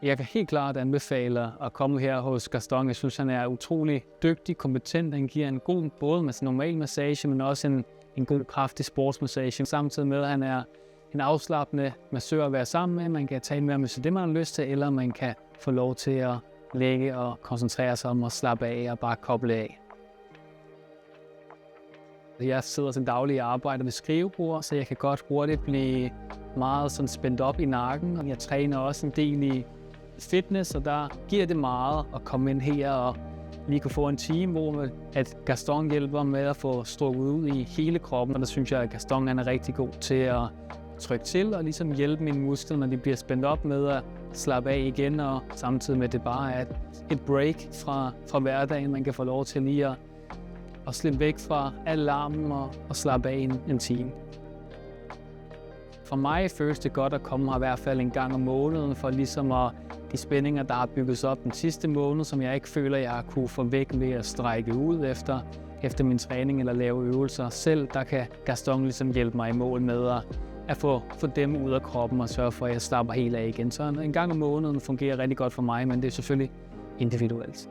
Jeg kan helt klart anbefale at komme her hos Gaston. Jeg synes, han er utrolig dygtig, kompetent. Han giver en god både med normal massage, men også en god kraftig sportsmassage. Samtidig med, at han er en afslappende massør at være sammen med. Man kan tale med ham, hvis det man har lyst til, eller man kan få lov til at ligge og koncentrere sig om at slappe af og bare koble af. Jeg sidder til daglig og arbejder ved skrivebord, så jeg kan godt hurtigt blive meget sådan spændt op i nakken. Jeg træner også en del i fitness, og der giver det meget at komme ind her og lige kunne få en time, hvor at Gaston hjælper med at få strukket ud i hele kroppen. Og der synes jeg, at Gaston er rigtig god til at trykke til og ligesom hjælpe mine muskler, når de bliver spændt op med at slappe af igen, og samtidig med, at det bare er et break fra hverdagen. Man kan få lov til lige at slippe væk fra al larmen og slappe af en time. For mig føles det godt at komme her i hvert fald en gang om måneden, for ligesom de spændinger, der har bygget sig op den sidste måned, som jeg ikke føler, jeg har kunne få væk ved at strække ud efter min træning eller lave øvelser selv. Der kan Gaston ligesom hjælpe mig i mål med at få dem ud af kroppen og sørge for, at jeg slapper helt af igen. Så en gang om måneden fungerer rigtig godt for mig, men det er selvfølgelig individuelt.